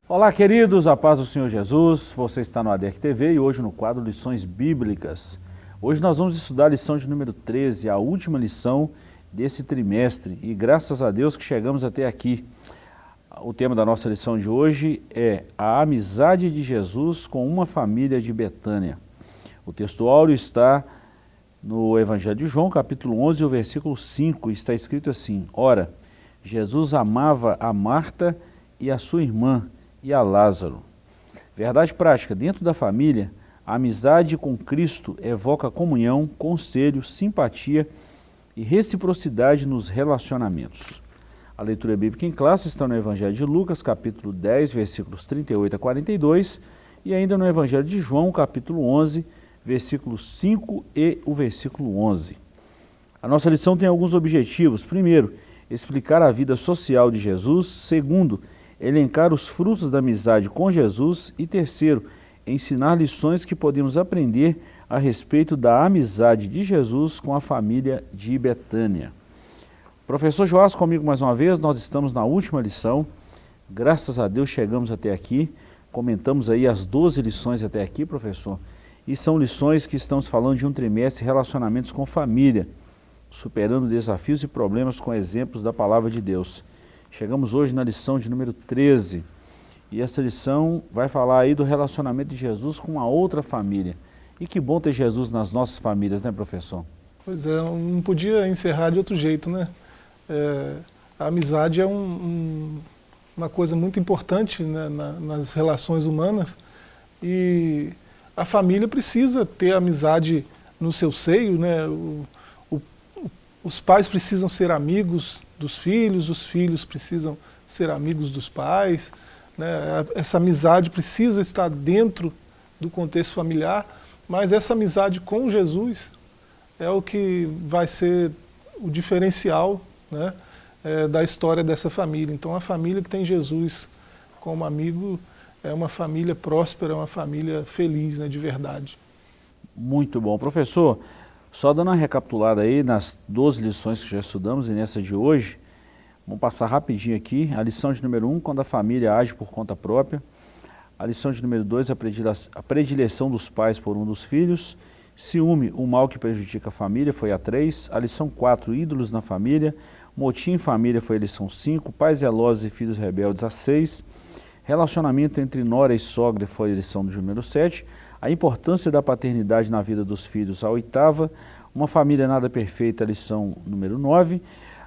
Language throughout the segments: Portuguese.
Olá, queridos, a paz do Senhor Jesus. Você está no ADEC TV e hoje no quadro Lições Bíblicas. Hoje nós vamos estudar a lição de número 13, a última lição desse trimestre. E graças a Deus que chegamos até aqui. O tema da nossa lição de hoje é a amizade de Jesus com uma família de Betânia. O texto áureo está no Evangelho de João, capítulo 11, o versículo 5. Está escrito assim: Ora, Jesus amava a Marta e a sua irmã, e a Lázaro. Verdade prática, dentro da família, a amizade com Cristo evoca comunhão, conselho, simpatia e reciprocidade nos relacionamentos. A leitura bíblica em classe está no Evangelho de Lucas, capítulo 10, versículos 38 a 42, e ainda no Evangelho de João, capítulo 11, versículos 5 e o versículo 11. A nossa lição tem alguns objetivos. Primeiro, explicar a vida social de Jesus. Segundo, elencar os frutos da amizade com Jesus e terceiro, ensinar lições que podemos aprender a respeito da amizade de Jesus com a família de Betânia. Professor Joás, comigo mais uma vez, nós estamos na última lição, graças a Deus chegamos até aqui, comentamos aí as 12 lições até aqui, professor, e são lições que estamos falando de um trimestre, relacionamentos com família, superando desafios e problemas com exemplos da palavra de Deus. Chegamos hoje na lição de número 13 e essa lição vai falar aí do relacionamento de Jesus com a outra família. E que bom ter Jesus nas nossas famílias, né, professor? Pois é, não podia encerrar de outro jeito, né? A amizade é uma coisa muito importante, né, nas relações humanas, e a família precisa ter amizade no seu seio, né? Os pais precisam ser amigos dos filhos, os filhos precisam ser amigos dos pais, né? Essa amizade precisa estar dentro do contexto familiar, mas essa amizade com Jesus é o que vai ser o diferencial, né, da história dessa família. Então a família que tem Jesus como amigo é uma família próspera, é uma família feliz, né, de verdade. Muito bom. Professor, só dando uma recapitulada aí nas 12 lições que já estudamos e nessa de hoje, vamos passar rapidinho aqui. A lição de número 1, quando a família age por conta própria. A lição de número 2, a predileção dos pais por um dos filhos. Ciúme, o mal que prejudica a família, foi a 3. A lição 4, ídolos na família. Motim em família, foi a lição 5. Pais zelosos e filhos rebeldes, a 6. Relacionamento entre nora e sogra, foi a lição de número 7. A importância da paternidade na vida dos filhos, a 8ª. Uma família nada perfeita, a lição número 9.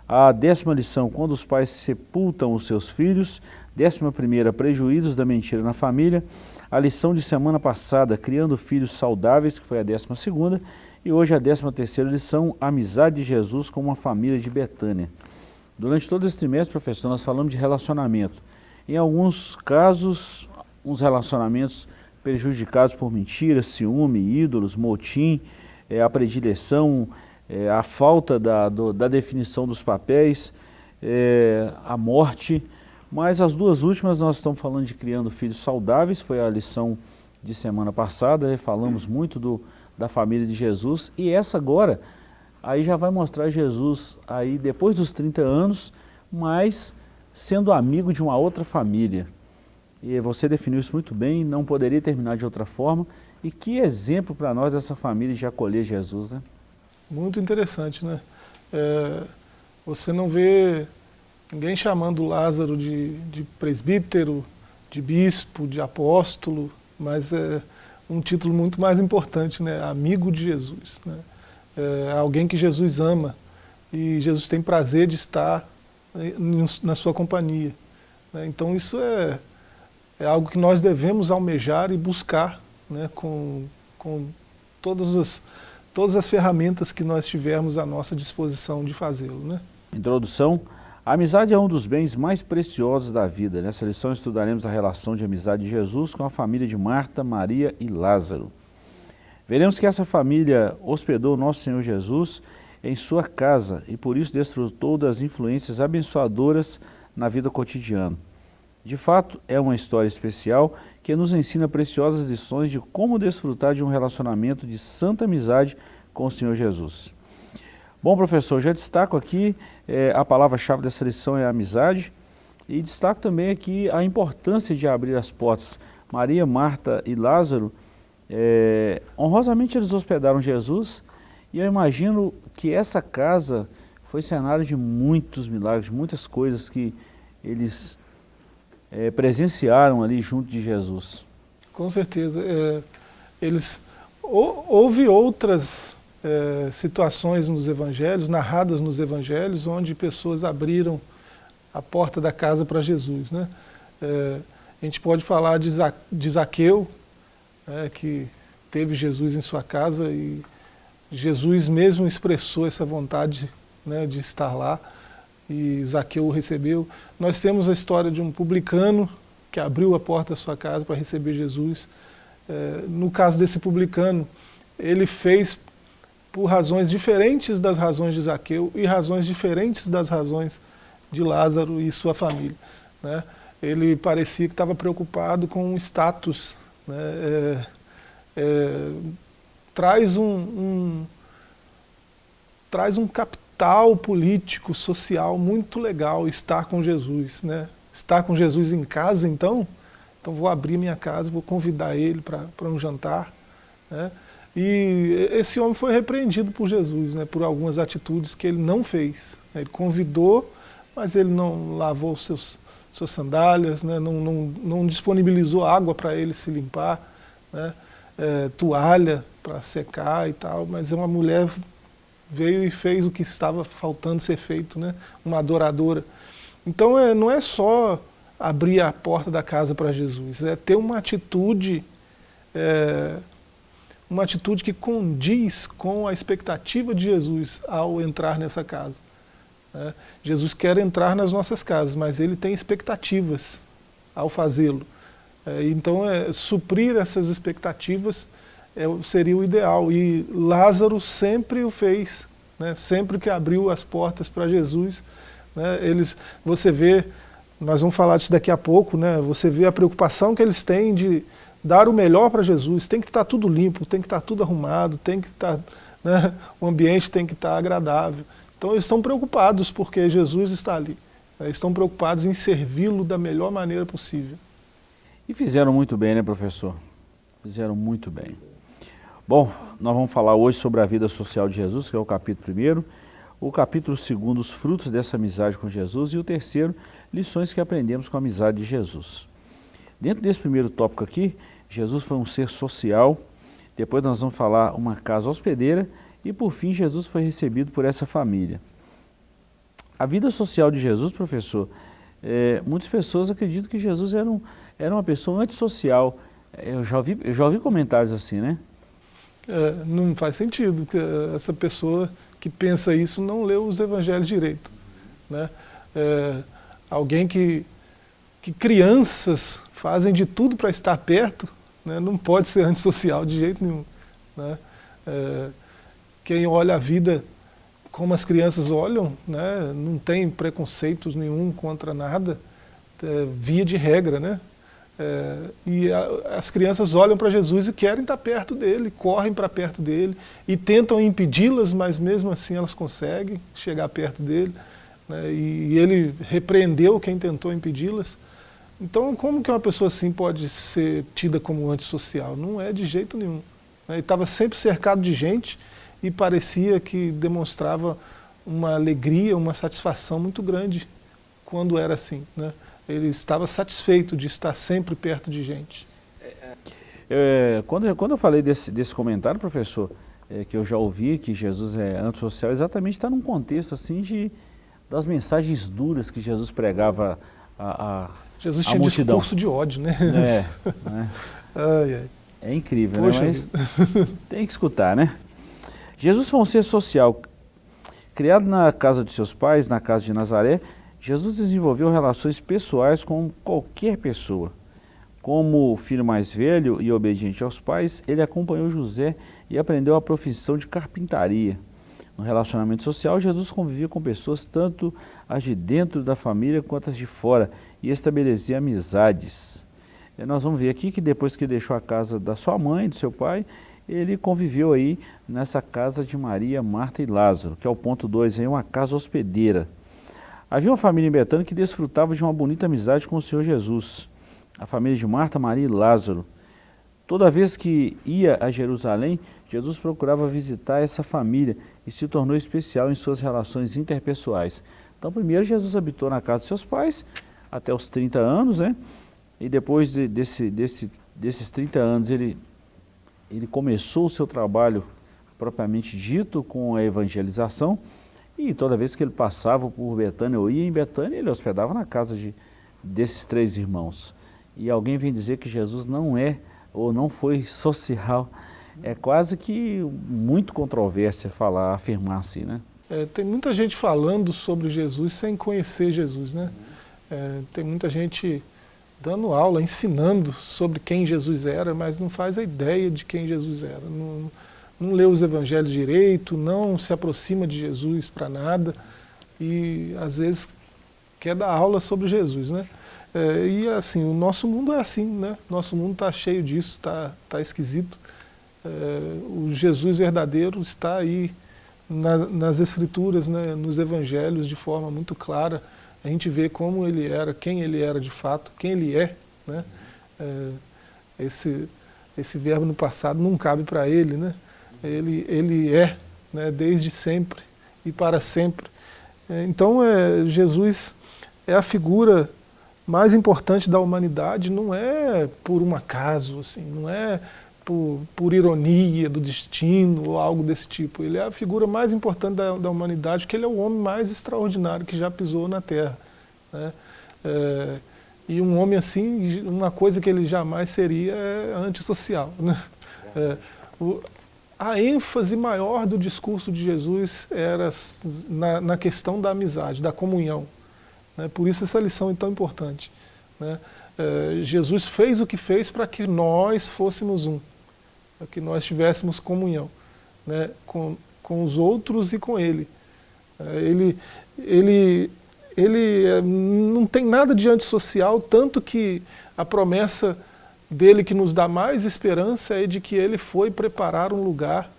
A 10ª lição, quando os pais sepultam os seus filhos. 11ª, prejuízos da mentira na família. A lição de semana passada, criando filhos saudáveis, que foi a 12ª. E hoje a 13ª lição, amizade de Jesus com uma família de Betânia. Durante todo esse trimestre, professor, nós falamos de relacionamento. Em alguns casos, uns relacionamentos prejudicados por mentiras, ciúme, ídolos, motim, a predileção, a falta da definição dos papéis, a morte. Mas as duas últimas nós estamos falando de criando filhos saudáveis, foi a lição de semana passada, falamos muito da família de Jesus, e essa agora, aí já vai mostrar Jesus aí depois dos 30 anos, mas sendo amigo de uma outra família. E você definiu isso muito bem, não poderia terminar de outra forma. E que exemplo para nós dessa família de acolher Jesus, né? Muito interessante, né? Você não vê ninguém chamando Lázaro de presbítero, de bispo, de apóstolo, mas é um título muito mais importante, né? Amigo de Jesus, né? Alguém que Jesus ama e Jesus tem prazer de estar na sua companhia, né? Então isso é algo que nós devemos almejar e buscar, né, com todas as ferramentas que nós tivermos à nossa disposição de fazê-lo, né? Introdução. A amizade é um dos bens mais preciosos da vida. Nessa lição estudaremos a relação de amizade de Jesus com a família de Marta, Maria e Lázaro. Veremos que essa família hospedou o nosso Senhor Jesus em sua casa e por isso desfrutou das influências abençoadoras na vida cotidiana. De fato, é uma história especial que nos ensina preciosas lições de como desfrutar de um relacionamento de santa amizade com o Senhor Jesus. Bom, professor, já destaco aqui, a palavra-chave dessa lição é amizade. E destaco também aqui a importância de abrir as portas. Maria, Marta e Lázaro, honrosamente eles hospedaram Jesus, e eu imagino que essa casa foi cenário de muitos milagres, de muitas coisas que eles presenciaram ali junto de Jesus. Com certeza. Houve outras situações nos evangelhos, narradas nos evangelhos, onde pessoas abriram a porta da casa para Jesus, né? A gente pode falar de Zaqueu, que teve Jesus em sua casa e Jesus mesmo expressou essa vontade, né, de estar lá, e Zaqueu o recebeu. Nós temos a história de um publicano que abriu a porta da sua casa para receber Jesus. No caso desse publicano, ele fez por razões diferentes das razões de Zaqueu e razões diferentes das razões de Lázaro e sua família, né? Ele parecia que estava preocupado com o status, né? Traz um capital político, social muito legal estar com Jesus, né? Estar com Jesus em casa, então vou abrir minha casa, vou convidar ele para um jantar, né? E esse homem foi repreendido por Jesus, né, por algumas atitudes que ele não fez. Ele convidou, mas ele não lavou suas sandálias, né, não disponibilizou água para ele se limpar, né, toalha para secar e tal, mas uma mulher veio e fez o que estava faltando ser feito, né, uma adoradora. Então não é só abrir a porta da casa para Jesus, é ter uma atitude que condiz com a expectativa de Jesus ao entrar nessa casa. Jesus quer entrar nas nossas casas, mas ele tem expectativas ao fazê-lo. Então, suprir essas expectativas seria o ideal. E Lázaro sempre o fez, né? Sempre que abriu as portas para Jesus, né? Você vê, nós vamos falar disso daqui a pouco, né? Você vê a preocupação que eles têm de dar o melhor para Jesus. Tem que estar tudo limpo, tem que estar tudo arrumado, tem que estar, né? O ambiente tem que estar agradável. Então eles estão preocupados porque Jesus está ali. Eles estão preocupados em servi-lo da melhor maneira possível. E fizeram muito bem, né, professor? Fizeram muito bem. Bom, nós vamos falar hoje sobre a vida social de Jesus, que é o capítulo 1º, o capítulo 2º, os frutos dessa amizade com Jesus, e o 3º, lições que aprendemos com a amizade de Jesus. Dentro desse primeiro tópico aqui, Jesus foi um ser social, depois nós vamos falar uma casa hospedeira, e por fim Jesus foi recebido por essa família. A vida social de Jesus, professor, muitas pessoas acreditam que Jesus era uma pessoa antissocial. Eu já ouvi comentários assim, né? Não faz sentido que essa pessoa que pensa isso não leu os evangelhos direito, né? Alguém que crianças fazem de tudo para estar perto, né, não pode ser antissocial de jeito nenhum, né? Quem olha a vida como as crianças olham, né, não tem preconceitos nenhum contra nada, via de regra, né? E as crianças olham para Jesus e querem estar perto dele, correm para perto dele e tentam impedi-las, mas mesmo assim elas conseguem chegar perto dele, né? E ele repreendeu quem tentou impedi-las. Então como que uma pessoa assim pode ser tida como antissocial? Não é de jeito nenhum, né? Ele estava sempre cercado de gente e parecia que demonstrava uma alegria, uma satisfação muito grande quando era assim, né? Ele estava satisfeito de estar sempre perto de gente. Quando eu falei desse comentário, professor, que eu já ouvi que Jesus é antissocial, exatamente está num contexto assim das mensagens duras que Jesus pregava Jesus tinha multidão. Discurso de ódio, né? É incrível, Poxa, né? Mas tem que escutar, né? Jesus foi um ser social. Criado na casa de seus pais, na casa de Nazaré, Jesus desenvolveu relações pessoais com qualquer pessoa. Como filho mais velho e obediente aos pais, ele acompanhou José e aprendeu a profissão de carpintaria. No relacionamento social, Jesus convivia com pessoas tanto as de dentro da família quanto as de fora e estabelecia amizades. Nós vamos ver aqui que depois que deixou a casa da sua mãe, do seu pai, ele conviveu aí nessa casa de Maria, Marta e Lázaro, que é o ponto 2, aí, uma casa hospedeira. Havia uma família em Betânia que desfrutava de uma bonita amizade com o Senhor Jesus. A família de Marta, Maria e Lázaro. Toda vez que ia a Jerusalém, Jesus procurava visitar essa família e se tornou especial em suas relações interpessoais. Então, primeiro Jesus habitou na casa dos seus pais até os 30 anos, né? E depois desses 30 anos ele começou o seu trabalho propriamente dito com a evangelização, e toda vez que ele passava por Betânia ou ia em Betânia, ele hospedava na casa desses 3 irmãos. E alguém vem dizer que Jesus não é ou não foi social. É quase que muito controvérsia afirmar assim, né? Tem muita gente falando sobre Jesus sem conhecer Jesus, né? Tem muita gente dando aula, ensinando sobre quem Jesus era, mas não faz a ideia de quem Jesus era. Não lê os evangelhos direito, não se aproxima de Jesus para nada e às vezes quer dar aula sobre Jesus, né? E assim, o nosso mundo é assim, né? Nosso mundo está cheio disso, tá esquisito. O Jesus verdadeiro está aí nas Escrituras, né? Nos evangelhos de forma muito clara. A gente vê como ele era, quem ele era de fato, quem ele é, né? Esse verbo no passado não cabe para ele, né? Ele é, né? Desde sempre e para sempre. Então Jesus é a figura mais importante da humanidade, não é por um acaso, assim, não é por ironia do destino ou algo desse tipo. Ele é a figura mais importante da humanidade, porque ele é o homem mais extraordinário que já pisou na Terra, né? E um homem assim, uma coisa que ele jamais seria é antissocial, né? A ênfase maior do discurso de Jesus era na questão da amizade, da comunhão, né? Por isso essa lição é tão importante, né? Jesus fez o que fez para que nós fôssemos um, para que nós tivéssemos comunhão, né? Com os outros e com Ele. Ele não tem nada de antissocial, tanto que a promessa dele que nos dá mais esperança é de que ele foi preparar um lugar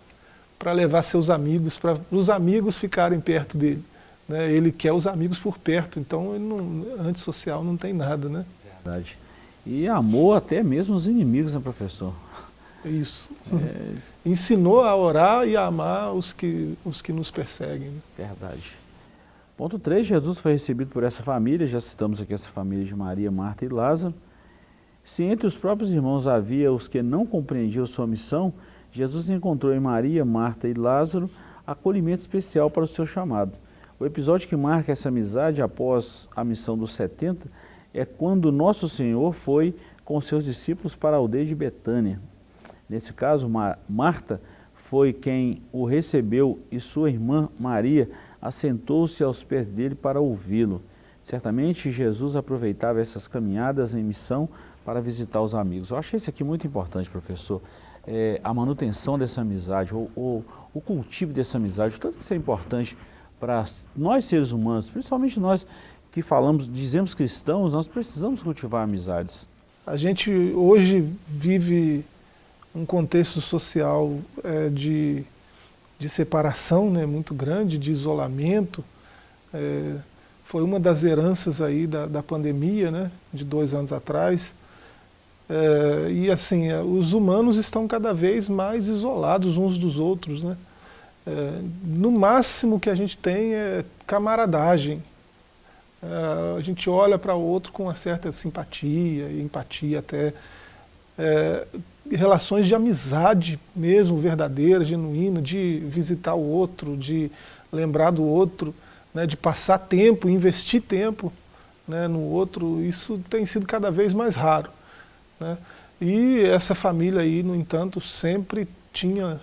para levar seus amigos, para os amigos ficarem perto dele, né? Ele quer os amigos por perto, então antissocial não tem nada, né? Verdade. E amou até mesmo os inimigos, né, professor? Isso. Ensinou a orar e a amar os que nos perseguem. Verdade. Ponto 3, Jesus foi recebido por essa família, já citamos aqui essa família de Maria, Marta e Lázaro. Se entre os próprios irmãos havia os que não compreendiam sua missão, Jesus encontrou em Maria, Marta e Lázaro acolhimento especial para o seu chamado. O episódio que marca essa amizade após a missão dos 70 é quando Nosso Senhor foi com seus discípulos para a aldeia de Betânia. Nesse caso, Marta foi quem o recebeu e sua irmã Maria assentou-se aos pés dele para ouvi-lo. Certamente Jesus aproveitava essas caminhadas em missão para visitar os amigos. Eu achei isso aqui muito importante, professor. A manutenção dessa amizade, o cultivo dessa amizade, o tanto que isso é importante para nós seres humanos, principalmente nós que dizemos cristãos, nós precisamos cultivar amizades. A gente hoje vive um contexto social de separação, né, muito grande, de isolamento. Foi uma das heranças aí da pandemia, né, de 2 anos atrás. E assim, os humanos estão cada vez mais isolados uns dos outros, né? No máximo que a gente tem é camaradagem. A gente olha para o outro com uma certa simpatia, empatia até. Relações de amizade mesmo, verdadeira, genuína, de visitar o outro, de lembrar do outro, né, de passar tempo, investir tempo, né, no outro, isso tem sido cada vez mais raro, né? E essa família aí, no entanto, sempre tinha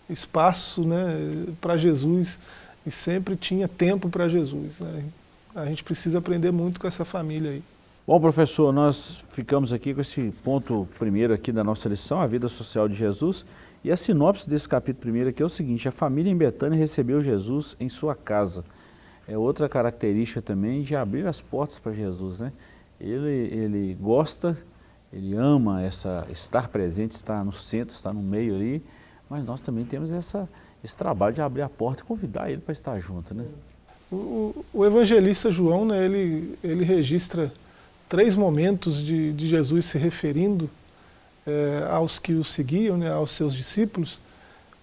espaço, né, para Jesus e sempre tinha tempo para Jesus, né? A gente precisa aprender muito com essa família aí. Bom, professor, nós ficamos aqui com esse ponto primeiro aqui da nossa lição, a vida social de Jesus, e a sinopse desse capítulo primeiro aqui é o seguinte: a família em Betânia recebeu Jesus em sua casa. É outra característica também de abrir as portas para Jesus, né? Ele gosta, ele ama estar presente, estar no centro, estar no meio ali, mas nós também temos esse trabalho de abrir a porta e convidar ele para estar junto, né? O evangelista João, né, ele registra 3 momentos de Jesus se referindo aos que o seguiam, né, aos seus discípulos,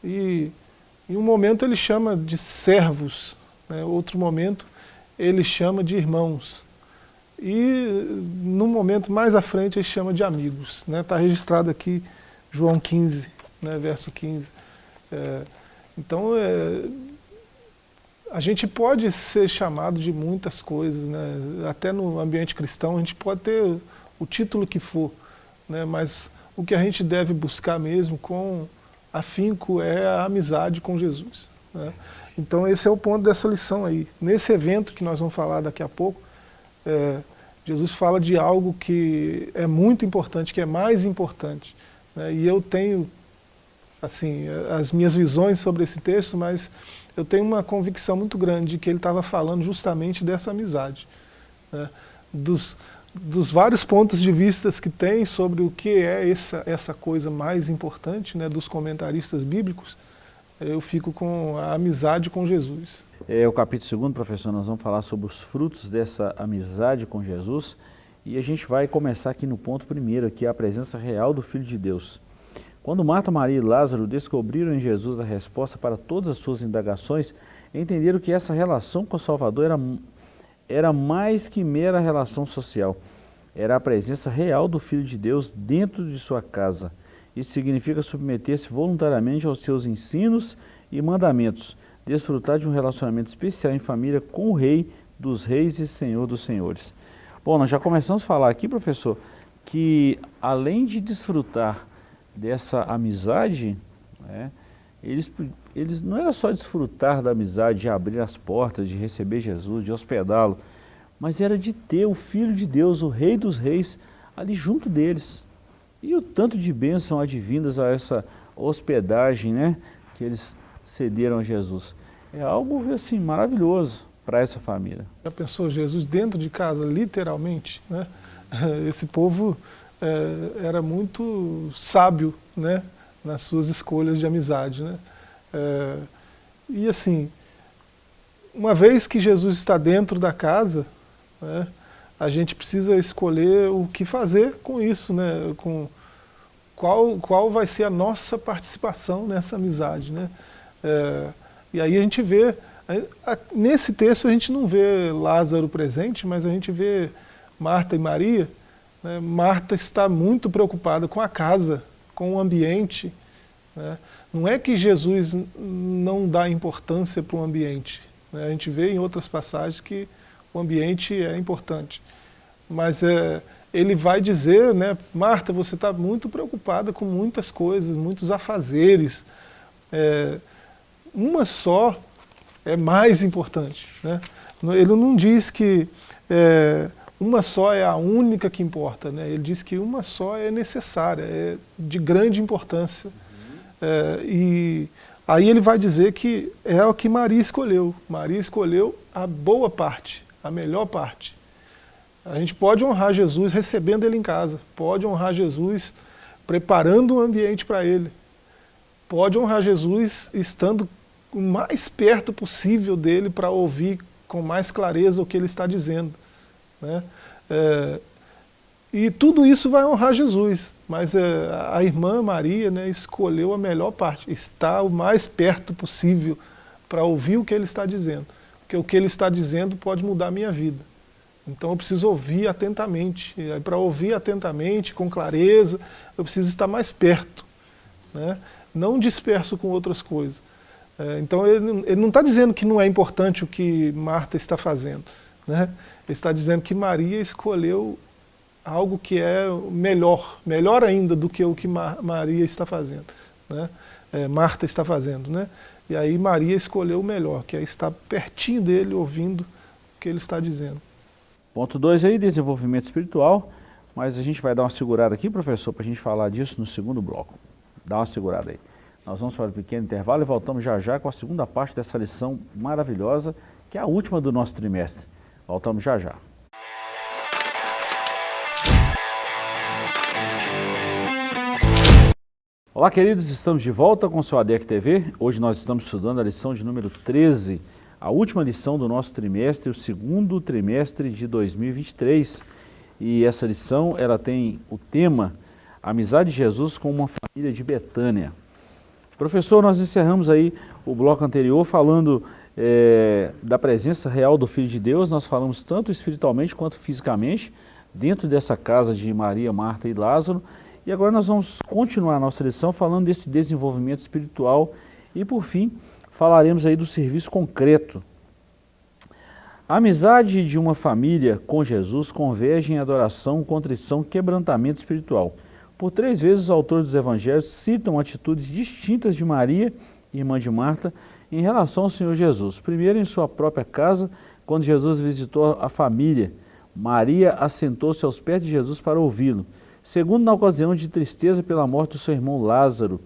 e em um momento ele chama de servos, né, outro momento ele chama de irmãos, e no momento mais à frente ele chama de amigos. Está registrado aqui João 15, né, verso 15. Então, a gente pode ser chamado de muitas coisas, né? Até no ambiente cristão a gente pode ter o título que for, né? Mas o que a gente deve buscar mesmo com afinco é a amizade com Jesus, né? Então esse é o ponto dessa lição aí. Nesse evento que nós vamos falar daqui a pouco, Jesus fala de algo que é muito importante, que é mais importante, né? E eu tenho assim, as minhas visões sobre esse texto, mas eu tenho uma convicção muito grande de que ele estava falando justamente dessa amizade, né? Dos vários pontos de vista que tem sobre o que é essa coisa mais importante, né, dos comentaristas bíblicos, eu fico com a amizade com Jesus. O capítulo 2, professor, nós vamos falar sobre os frutos dessa amizade com Jesus, e a gente vai começar aqui no ponto primeiro, que é a presença real do Filho de Deus. Quando Marta, Maria e Lázaro descobriram em Jesus a resposta para todas as suas indagações, entenderam que essa relação com o Salvador era mais que mera relação social. Era a presença real do Filho de Deus dentro de sua casa. Isso significa submeter-se voluntariamente aos seus ensinos e mandamentos, desfrutar de um relacionamento especial em família com o Rei dos Reis e Senhor dos Senhores. Bom, nós já começamos a falar aqui, professor, que além de desfrutar dessa amizade, né, eles não era só desfrutar da amizade, de abrir as portas, de receber Jesus, de hospedá-lo, mas era de ter o Filho de Deus, o Rei dos Reis, ali junto deles. E o tanto de bênção advindas a essa hospedagem, né, que eles cederam a Jesus. É algo assim maravilhoso para essa família. Já pensou Jesus dentro de casa, literalmente, né? Esse povo era muito sábio, né, nas suas escolhas de amizade, né? E assim, uma vez que Jesus está dentro da casa, né, a gente precisa escolher o que fazer com isso, né? Com qual vai ser a nossa participação nessa amizade, né? E aí a gente vê, nesse texto a gente não vê Lázaro presente, mas a gente vê Marta e Maria, né? Marta está muito preocupada com a casa, com o ambiente, né? Não é que Jesus não dá importância para o ambiente, né? A gente vê em outras passagens que o ambiente é importante, mas ele vai dizer, né, Marta, você está muito preocupada com muitas coisas, muitos afazeres, uma só é mais importante, né? Ele não diz que uma só é a única que importa, né? Ele diz que uma só é necessária, é de grande importância. E aí ele vai dizer que é o que Maria escolheu. Maria escolheu a boa parte, a melhor parte. A gente pode honrar Jesus recebendo ele em casa, pode honrar Jesus preparando um ambiente para ele, pode honrar Jesus estando o mais perto possível dele para ouvir com mais clareza o que ele está dizendo, né? E tudo isso vai honrar Jesus, mas a irmã Maria, né, escolheu a melhor parte, está o mais perto possível para ouvir o que ele está dizendo, porque o que ele está dizendo pode mudar a minha vida. Então eu preciso ouvir atentamente, e para ouvir atentamente, com clareza, eu preciso estar mais perto, né? Não disperso com outras coisas. Então ele não está dizendo que não é importante o que Marta está fazendo, né? Ele está dizendo que Maria escolheu algo que é melhor ainda do que o que Maria está fazendo, né? Marta está fazendo, né? E aí Maria escolheu o melhor, que é estar pertinho dele, ouvindo o que ele está dizendo. Ponto 2 aí, desenvolvimento espiritual, mas a gente vai dar uma segurada aqui, professor, para a gente falar disso no segundo bloco. Dá uma segurada aí. Nós vamos para um pequeno intervalo e voltamos já já com a segunda parte dessa lição maravilhosa, que é a última do nosso trimestre. Voltamos já já. Olá, queridos, estamos de volta com o seu ADEC TV. Hoje nós estamos estudando a lição de número 13, a última lição do nosso trimestre, o segundo trimestre de 2023. E essa lição, ela tem o tema Amizade de Jesus com uma família de Betânia. Professor, nós encerramos aí o bloco anterior falando da presença real do Filho de Deus. Nós falamos tanto espiritualmente quanto fisicamente dentro dessa casa de Maria, Marta e Lázaro. E agora nós vamos continuar a nossa lição falando desse desenvolvimento espiritual e, por fim, falaremos aí do serviço concreto. A amizade de uma família com Jesus converge em adoração, contrição, quebrantamento espiritual. Por 3 vezes os autores dos evangelhos citam atitudes distintas de Maria, irmã de Marta, em relação ao Senhor Jesus. Primeiro, em sua própria casa, quando Jesus visitou a família, Maria assentou-se aos pés de Jesus para ouvi-lo. Segundo, na ocasião de tristeza pela morte do seu irmão Lázaro,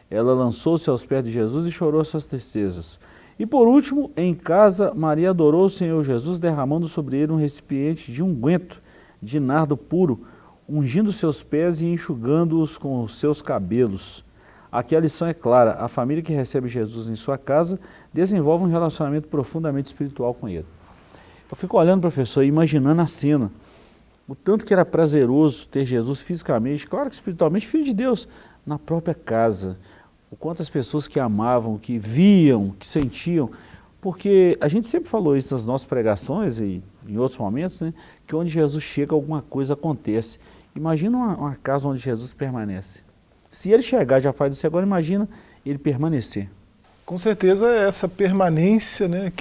ela lançou-se aos pés de Jesus e chorou suas tristezas. E por último, em casa, Maria adorou o Senhor Jesus, derramando sobre ele um recipiente de unguento de nardo puro, ungindo seus pés e enxugando-os com os seus cabelos. Aqui a lição é clara: a família que recebe Jesus em sua casa desenvolve um relacionamento profundamente espiritual com ele. Eu fico olhando, professor, e imaginando a cena. O tanto que era prazeroso ter Jesus fisicamente, claro que espiritualmente, Filho de Deus, na própria casa. O quanto as pessoas que amavam, que viam, que sentiam. Porque a gente sempre falou isso nas nossas pregações e em outros momentos, né, que onde Jesus chega, alguma coisa acontece. Imagina uma casa onde Jesus permanece. Se ele chegar, já faz isso agora, imagina ele permanecer. Com certeza é essa permanência, né,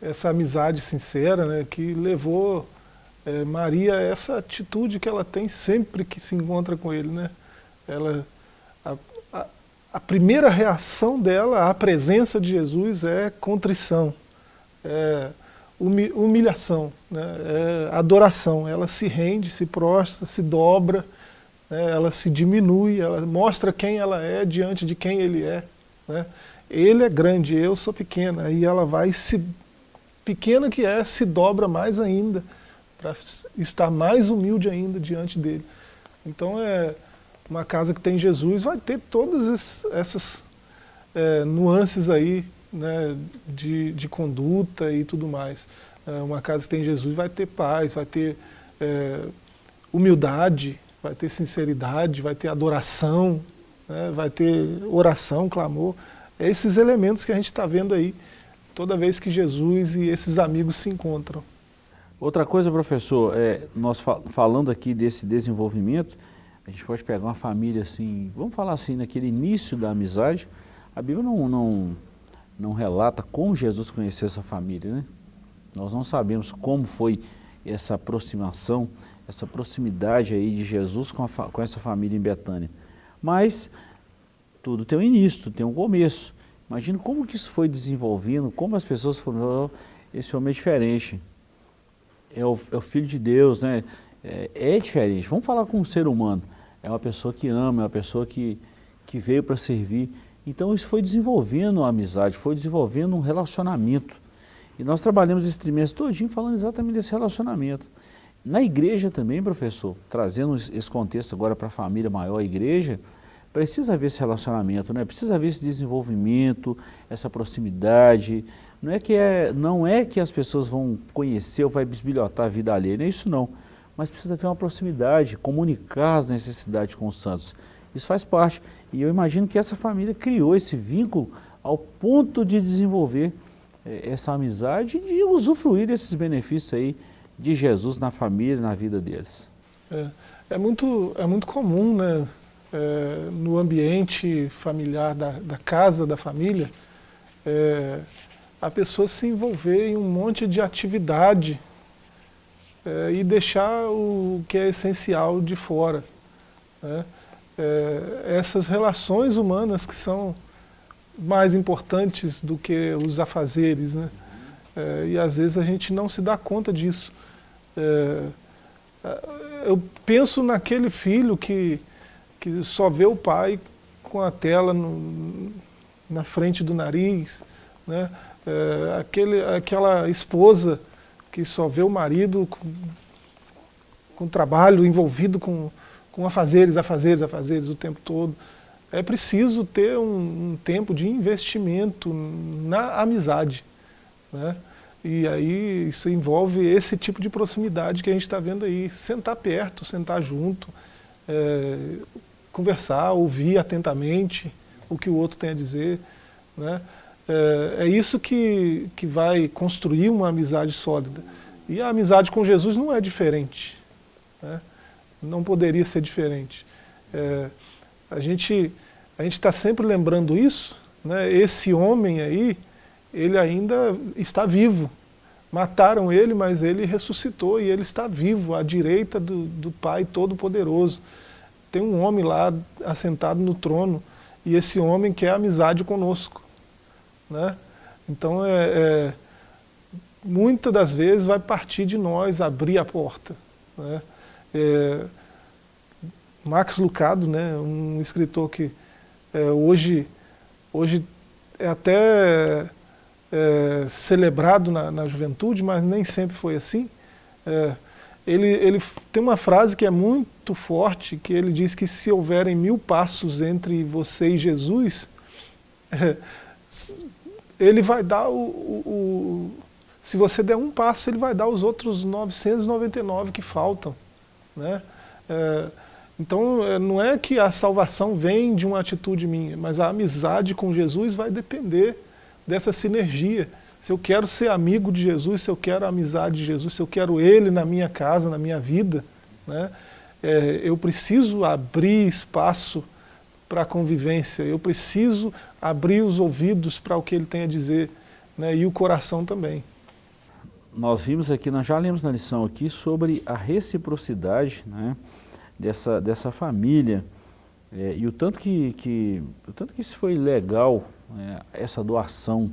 essa amizade sincera, né, que levou Maria a essa atitude que ela tem sempre que se encontra com ele, né? A primeira reação dela à presença de Jesus é contrição, é humilhação, né? É adoração. Ela se rende, se prostra, se dobra, né? Ela se diminui, ela mostra quem ela é diante de quem ele é, né? Ele é grande, eu sou pequena, e ela vai pequena que é, se dobra mais ainda, para estar mais humilde ainda diante dele. Então uma casa que tem Jesus vai ter todas essas nuances aí, né, de conduta e tudo mais. Uma casa que tem Jesus vai ter paz, vai ter humildade, vai ter sinceridade, vai ter adoração, né, vai ter oração, clamor. Esses elementos que a gente está vendo aí toda vez que Jesus e esses amigos se encontram. Outra coisa, professor, nós falando aqui desse desenvolvimento, a gente pode pegar uma família assim, vamos falar assim, naquele início da amizade, a Bíblia não relata como Jesus conheceu essa família, né? Nós não sabemos como foi essa aproximação, essa proximidade aí de Jesus com essa família em Betânia. Mas tudo tem um início, tem um começo. Imagina como que isso foi desenvolvendo, como as pessoas foram, esse homem é diferente. É o Filho de Deus, né? É diferente. Vamos falar com um ser humano. É uma pessoa que ama, é uma pessoa que veio para servir. Então isso foi desenvolvendo a amizade, foi desenvolvendo um relacionamento. E nós trabalhamos esse trimestre todinho falando exatamente desse relacionamento. Na igreja também, professor, trazendo esse contexto agora para a família maior, a igreja, precisa haver esse relacionamento, né? Precisa haver esse desenvolvimento, essa proximidade. Não é que as pessoas vão conhecer ou vai bisbilhotar a vida alheia, não é isso não. Mas precisa haver uma proximidade, comunicar as necessidades com os santos. Isso faz parte. E eu imagino que essa família criou esse vínculo ao ponto de desenvolver essa amizade e de usufruir desses benefícios aí de Jesus na família, na vida deles. É muito comum, né? No ambiente familiar da casa, da família, a pessoa se envolver em um monte de atividade e deixar o que é essencial de fora, né? Essas relações humanas que são mais importantes do que os afazeres, né? E às vezes a gente não se dá conta disso. Eu penso naquele filho que só vê o pai com a tela na frente do nariz, né? Aquela esposa que só vê o marido com trabalho, envolvido com afazeres o tempo todo. é preciso ter um tempo de investimento na amizade, né? E aí isso envolve esse tipo de proximidade que a gente está vendo aí, sentar perto, sentar junto, conversar, ouvir atentamente o que o outro tem a dizer, né? É isso que vai construir uma amizade sólida. E a amizade com Jesus não é diferente, né? Não poderia ser diferente. A gente está sempre lembrando isso, né? Esse homem aí, ele ainda está vivo. Mataram ele, mas ele ressuscitou e ele está vivo, à direita do Pai Todo-Poderoso. Tem um homem lá assentado no trono, e esse homem quer amizade conosco, né? Então, muitas das vezes vai partir de nós abrir a porta, né? Max Lucado, né, um escritor que hoje é até celebrado na juventude, mas nem sempre foi assim. Ele tem uma frase que é muito forte, que ele diz que se houverem 1000 passos entre você e Jesus, ele vai dar se você der um passo, ele vai dar os outros 999 que faltam, né? Então, não é que a salvação vem de uma atitude minha, mas a amizade com Jesus vai depender dessa sinergia. Se eu quero ser amigo de Jesus, se eu quero a amizade de Jesus, se eu quero Ele na minha casa, na minha vida, né, eu preciso abrir espaço para a convivência, eu preciso abrir os ouvidos para o que Ele tem a dizer, né, e o coração também. Nós vimos aqui, nós já lemos na lição aqui sobre a reciprocidade, né, dessa família, e o tanto que isso foi legal, essa doação.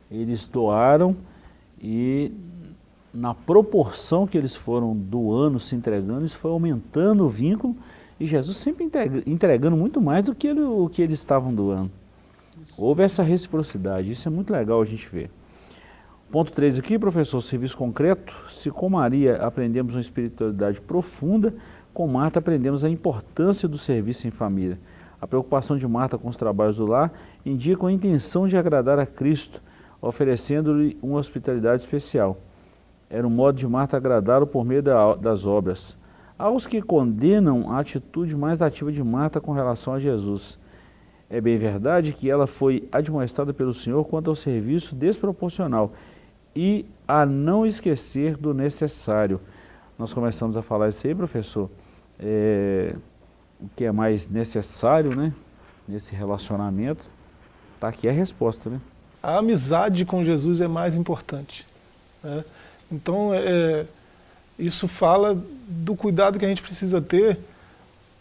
Eles doaram e na proporção que eles foram doando, se entregando, isso foi aumentando o vínculo, e Jesus sempre entregando muito mais do que o que eles estavam doando. Houve essa reciprocidade, isso é muito legal a gente ver. Ponto 3 aqui, professor, serviço concreto. Se com Maria aprendemos uma espiritualidade profunda, com Marta aprendemos a importância do serviço em família. A preocupação de Marta com os trabalhos do lar indica a intenção de agradar a Cristo, oferecendo-lhe uma hospitalidade especial. Era um modo de Marta agradá-lo por meio das obras. Há os que condenam a atitude mais ativa de Marta com relação a Jesus. É bem verdade que ela foi admoestada pelo Senhor quanto ao serviço desproporcional e a não esquecer do necessário. Nós começamos a falar isso aí, professor, o que é mais necessário, né, nesse relacionamento. Está aqui a resposta, né? A amizade com Jesus é mais importante, né? Então, isso fala do cuidado que a gente precisa ter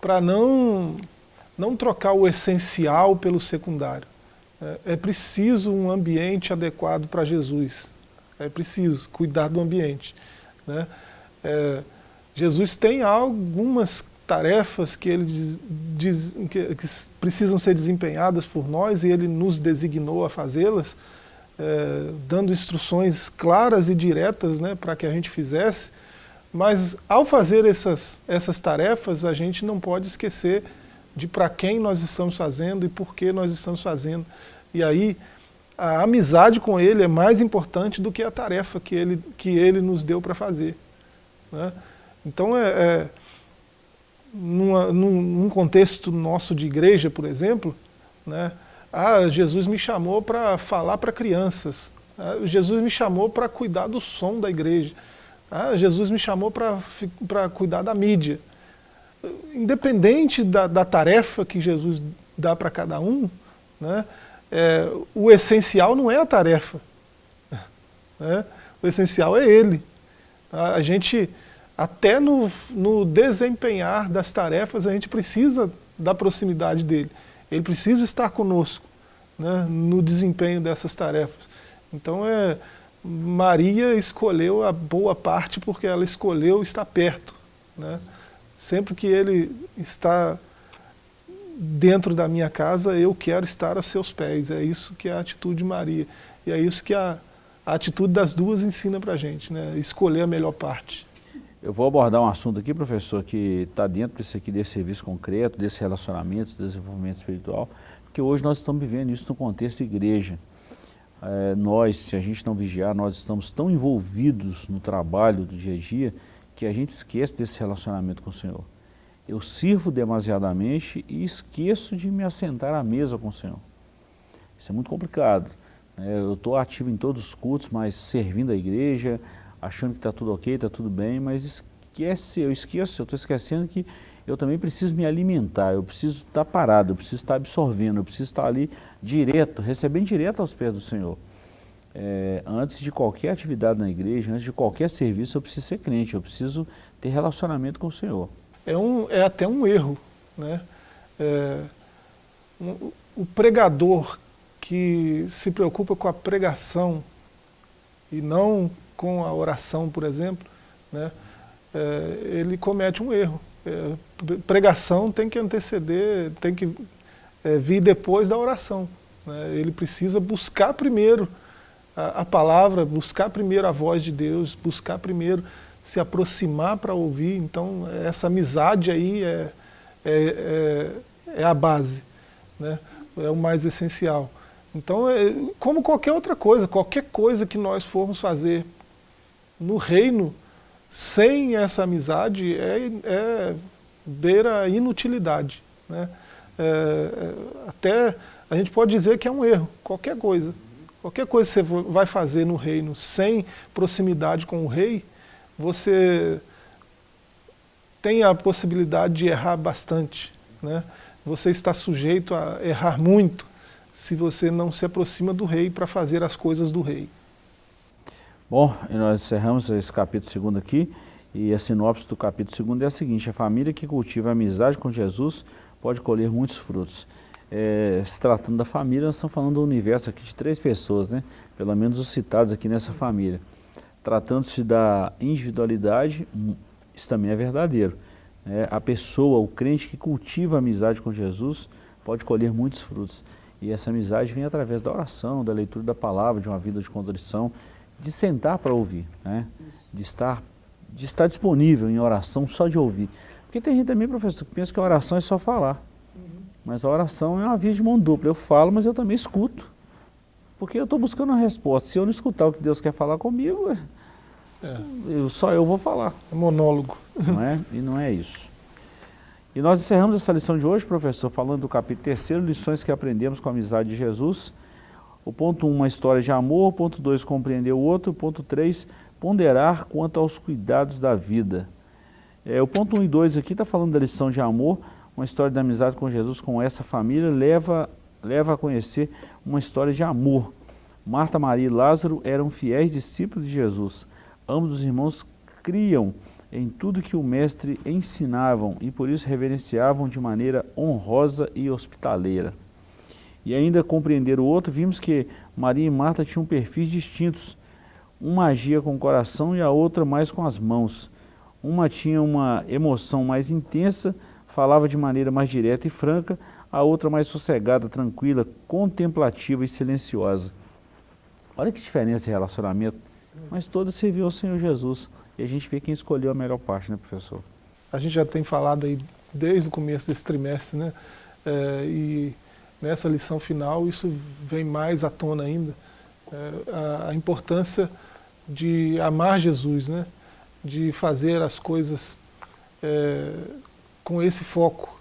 para não trocar o essencial pelo secundário. É preciso um ambiente adequado para Jesus. É preciso cuidar do ambiente, né? Jesus tem algumas tarefas que ele que precisam ser desempenhadas por nós, e ele nos designou a fazê-las, dando instruções claras e diretas, né, para que a gente fizesse. Mas ao fazer essas tarefas, a gente não pode esquecer de para quem nós estamos fazendo e por que nós estamos fazendo. E aí a amizade com ele é mais importante do que a tarefa que ele nos deu para fazer, né? Então, num contexto nosso de igreja, por exemplo, né, Jesus me chamou para falar para crianças, Jesus me chamou para cuidar do som da igreja, Jesus me chamou para cuidar da mídia. Independente da tarefa que Jesus dá para cada um, né, o essencial não é a tarefa, né, o essencial é Ele. A gente, até no desempenhar das tarefas, a gente precisa da proximidade dele. Ele precisa estar conosco, né, no desempenho dessas tarefas. Então, Maria escolheu a boa parte porque ela escolheu estar perto, né? Sempre que ele está dentro da minha casa, eu quero estar aos seus pés. É isso que é a atitude de Maria. E é isso que a atitude das duas ensina para a gente, né? Escolher a melhor parte. Eu vou abordar um assunto aqui, professor, que está dentro desse serviço concreto, desse relacionamento, desse desenvolvimento espiritual, porque hoje nós estamos vivendo isso no contexto igreja. Nós, se a gente não vigiar, nós estamos tão envolvidos no trabalho do dia a dia que a gente esquece desse relacionamento com o Senhor. Eu sirvo demasiadamente e esqueço de me assentar à mesa com o Senhor. Isso é muito complicado. Eu estou ativo em todos os cultos, mas servindo a igreja, achando que está tudo ok, está tudo bem, mas eu estou esquecendo que eu também preciso me alimentar, eu preciso estar parado, eu preciso estar absorvendo, eu preciso estar ali direto, recebendo direto aos pés do Senhor. Antes de qualquer atividade na igreja, antes de qualquer serviço, eu preciso ser crente, eu preciso ter relacionamento com o Senhor. É até um erro, né? O pregador que se preocupa com a pregação e não com a oração, por exemplo, né? Ele comete um erro. Pregação tem que anteceder, tem que vir depois da oração, né? Ele precisa buscar primeiro a palavra, buscar primeiro a voz de Deus, buscar primeiro se aproximar para ouvir. Então essa amizade aí é a base, né? É o mais essencial. Então, como qualquer outra coisa, qualquer coisa que nós formos fazer no reino, sem essa amizade, beira a inutilidade, né? Até a gente pode dizer que é um erro, qualquer coisa. Qualquer coisa que você vai fazer no reino sem proximidade com o rei, você tem a possibilidade de errar bastante, né? Você está sujeito a errar muito se você não se aproxima do rei para fazer as coisas do rei. Bom, e nós encerramos esse capítulo 2 aqui, e a sinopse do capítulo 2 é a seguinte: a família que cultiva a amizade com Jesus pode colher muitos frutos. Se tratando da família, nós estamos falando do universo aqui de 3 pessoas, né? Pelo menos os citados aqui nessa família. Tratando-se da individualidade, isso também é verdadeiro. A pessoa, o crente que cultiva a amizade com Jesus, pode colher muitos frutos. E essa amizade vem através da oração, da leitura da palavra, de uma vida de contrição, de sentar para ouvir, né? de estar disponível em oração só de ouvir. Porque tem gente também, professor, que pensa que a oração é só falar. Mas a oração é uma via de mão dupla. Eu falo, mas eu também escuto. Porque eu estou buscando uma resposta. Se eu não escutar o que Deus quer falar comigo, só eu vou falar. É monólogo. Não é? E não é isso. E nós encerramos essa lição de hoje, professor, falando do capítulo 3, lições que aprendemos com a amizade de Jesus. O ponto 1, uma história de amor. O ponto 2, compreender o outro. O ponto 3, ponderar quanto aos cuidados da vida. O ponto 1 e 2 aqui está falando da lição de amor. Uma história de amizade com Jesus, com essa família, leva a conhecer uma história de amor. Marta, Maria e Lázaro eram fiéis discípulos de Jesus. Ambos os irmãos criam em tudo que o mestre ensinavam e por isso reverenciavam de maneira honrosa e hospitaleira. E ainda compreender o outro, vimos que Maria e Marta tinham perfis distintos. Uma agia com o coração e a outra mais com as mãos. Uma tinha uma emoção mais intensa, falava de maneira mais direta e franca, a outra mais sossegada, tranquila, contemplativa e silenciosa. Olha que diferença de relacionamento, mas todas serviu ao Senhor Jesus. E a gente vê quem escolheu a melhor parte, né, professor? A gente já tem falado aí desde o começo desse trimestre, né? E nessa lição final isso vem mais à tona ainda. A importância de amar Jesus, né? De fazer as coisas com esse foco.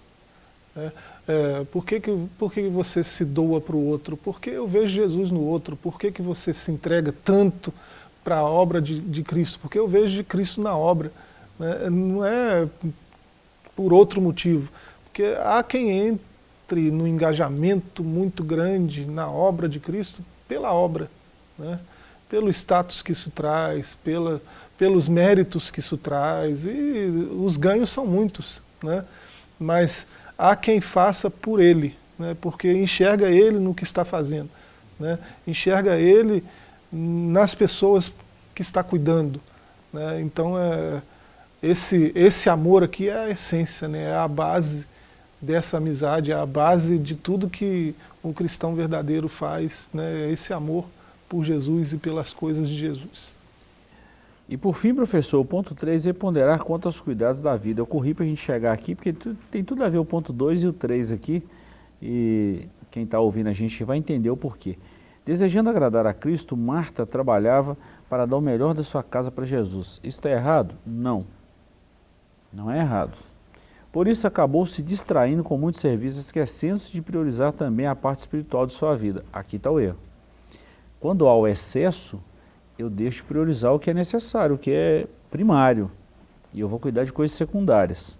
Por que você se doa para o outro? Porque eu vejo Jesus no outro. Por que você se entrega tanto para a obra de Cristo? Porque eu vejo Cristo na obra, né? Não é por outro motivo. Porque há quem entre no engajamento muito grande na obra de Cristo pela obra, né? Pelo status que isso traz, pelos méritos que isso traz, e os ganhos são muitos, né? Mas há quem faça por ele, né? Porque enxerga ele no que está fazendo, né? Enxerga ele nas pessoas que está cuidando, né? Então esse amor aqui é a essência, né? É a base dessa amizade, é a base de tudo que um cristão verdadeiro faz, né? É esse amor por Jesus e pelas coisas de Jesus. E por fim, professor, o ponto 3 é ponderar quanto aos cuidados da vida. Eu corri para a gente chegar aqui, porque tem tudo a ver o ponto 2 e o 3 aqui, e quem está ouvindo a gente vai entender o porquê. Desejando agradar a Cristo, Marta trabalhava para dar o melhor da sua casa para Jesus. Isso está errado? Não. Não é errado. Por isso acabou se distraindo com muitos serviços, esquecendo-se de priorizar também a parte espiritual de sua vida. Aqui está o erro. Quando há o excesso, eu deixo de priorizar o que é necessário, o que é primário. E eu vou cuidar de coisas secundárias.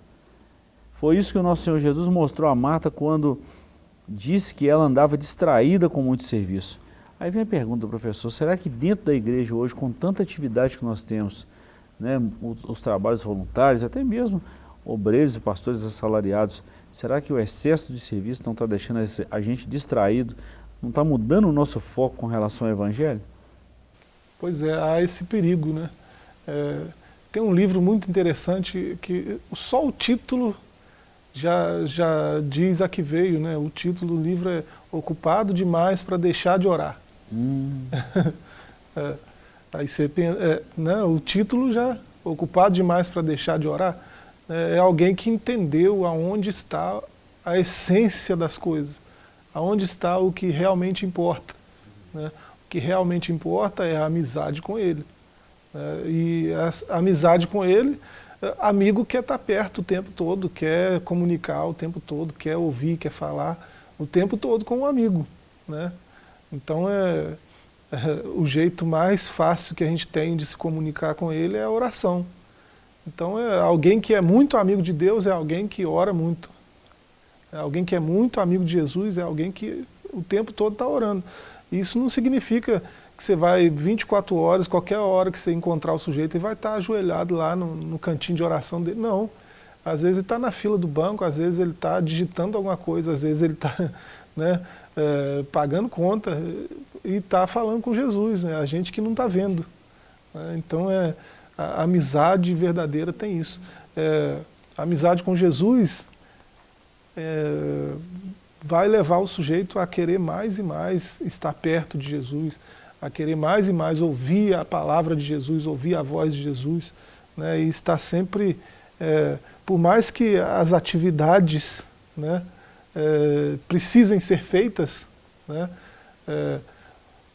Foi isso que o nosso Senhor Jesus mostrou a Marta quando disse que ela andava distraída com muito serviço. Aí vem a pergunta, professor, será que dentro da igreja hoje, com tanta atividade que nós temos, né, os trabalhos voluntários, até mesmo obreiros e pastores assalariados, será que o excesso de serviço não está deixando a gente distraído, não está mudando o nosso foco com relação ao Evangelho? Pois é, há esse perigo, né? Tem um livro muito interessante que só o título já diz a que veio, né? O título do livro é Ocupado Demais para Deixar de Orar. Aí você pensa, né? O título já, Ocupado Demais para Deixar de Orar, é alguém que entendeu aonde está a essência das coisas, aonde está o que realmente importa, né? O que realmente importa é a amizade com Ele. E a amizade com Ele, amigo quer estar perto o tempo todo, quer comunicar o tempo todo, quer ouvir, quer falar o tempo todo com um amigo, né? Então o jeito mais fácil que a gente tem de se comunicar com Ele é a oração. Então alguém que é muito amigo de Deus é alguém que ora muito. Alguém que é muito amigo de Jesus é alguém que o tempo todo está orando. Isso não significa que você vai 24 horas, qualquer hora que você encontrar o sujeito, ele vai estar ajoelhado lá no cantinho de oração dele. Não. Às vezes ele está na fila do banco, às vezes ele está digitando alguma coisa, às vezes ele está, né, pagando conta e está falando com Jesus, né, a gente que não está vendo. Né? Então a amizade verdadeira tem isso. A amizade com Jesus vai levar o sujeito a querer mais e mais estar perto de Jesus, a querer mais e mais ouvir a palavra de Jesus, ouvir a voz de Jesus, né, e estar sempre, por mais que as atividades, né, precisem ser feitas, né,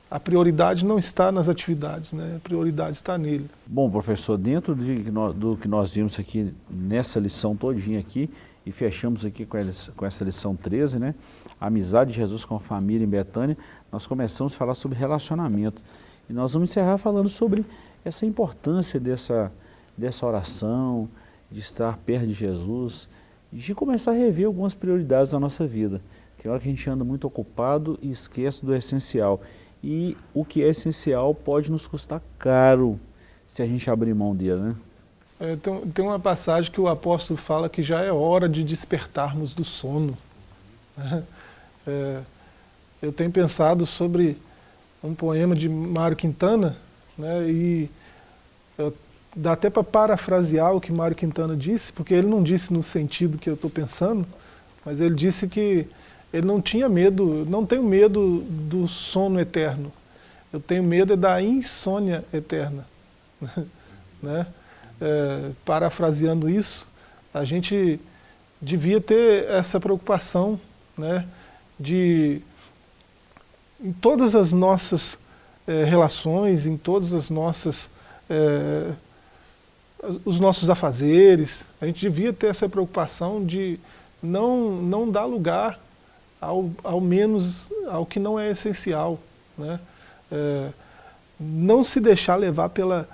a prioridade não está nas atividades, né, a prioridade está nele. Bom, professor, dentro do que nós vimos aqui nessa lição todinha aqui, e fechamos aqui com essa lição 13, né? A amizade de Jesus com a família em Betânia, nós começamos a falar sobre relacionamento. E nós vamos encerrar falando sobre essa importância dessa oração, de estar perto de Jesus, de começar a rever algumas prioridades da nossa vida. Que é hora que a gente anda muito ocupado e esquece do essencial. E o que é essencial pode nos custar caro se a gente abrir mão dele, né? Tem uma passagem que o apóstolo fala que já é hora de despertarmos do sono. Eu tenho pensado sobre um poema de Mário Quintana, né, e dá até para parafrasear o que Mário Quintana disse, porque ele não disse no sentido que eu estou pensando, mas ele disse que ele não tinha medo, não tenho medo do sono eterno, eu tenho medo da insônia eterna. Né? Parafraseando isso, a gente devia ter essa preocupação, né, de em todas as nossas relações, em todas as nossas os nossos afazeres, a gente devia ter essa preocupação de não dar lugar ao menos ao que não é essencial, né? Não se deixar levar pela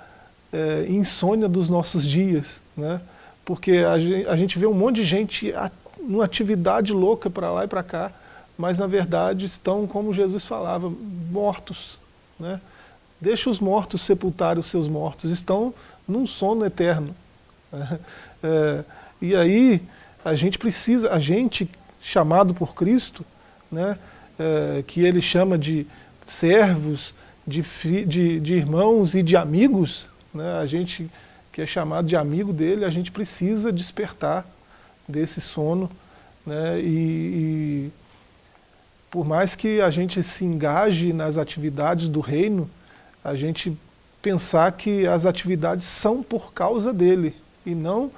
insônia dos nossos dias, né? Porque a gente vê um monte de gente numa atividade louca para lá e para cá, mas na verdade estão, como Jesus falava, mortos, né? Deixa os mortos sepultarem os seus mortos, estão num sono eterno. E aí a gente chamado por Cristo, né, que Ele chama de servos, de irmãos e de amigos, né, a gente que é chamado de amigo dele, a gente precisa despertar desse sono, né, e por mais que a gente se engaje nas atividades do reino, a gente pensar que as atividades são por causa dele e não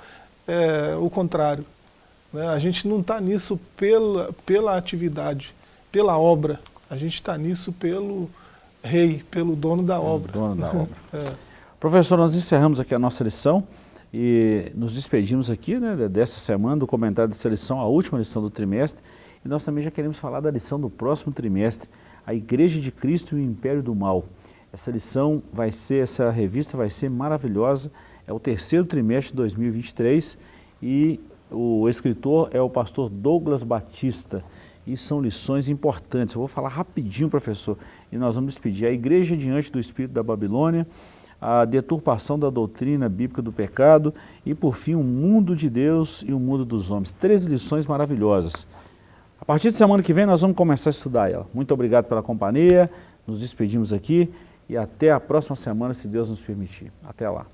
o contrário, né? A gente não está nisso pela atividade, pela obra, a gente está nisso pelo rei, pelo dono da obra. Dono da obra. Professor, nós encerramos aqui a nossa lição e nos despedimos aqui, né, dessa semana, do comentário dessa lição, a última lição do trimestre, e nós também já queremos falar da lição do próximo trimestre, a Igreja de Cristo e o Império do Mal. Essa lição vai ser, essa revista vai ser maravilhosa, é o terceiro trimestre de 2023 e o escritor é o pastor Douglas Batista e são lições importantes. Eu vou falar rapidinho, professor, e nós vamos despedir. A Igreja diante do Espírito da Babilônia, a deturpação da doutrina bíblica do pecado e, por fim, o mundo de Deus e o mundo dos homens. 13 lições maravilhosas. A partir de semana que vem nós vamos começar a estudar ela. Muito obrigado pela companhia, nos despedimos aqui e até a próxima semana, se Deus nos permitir. Até lá.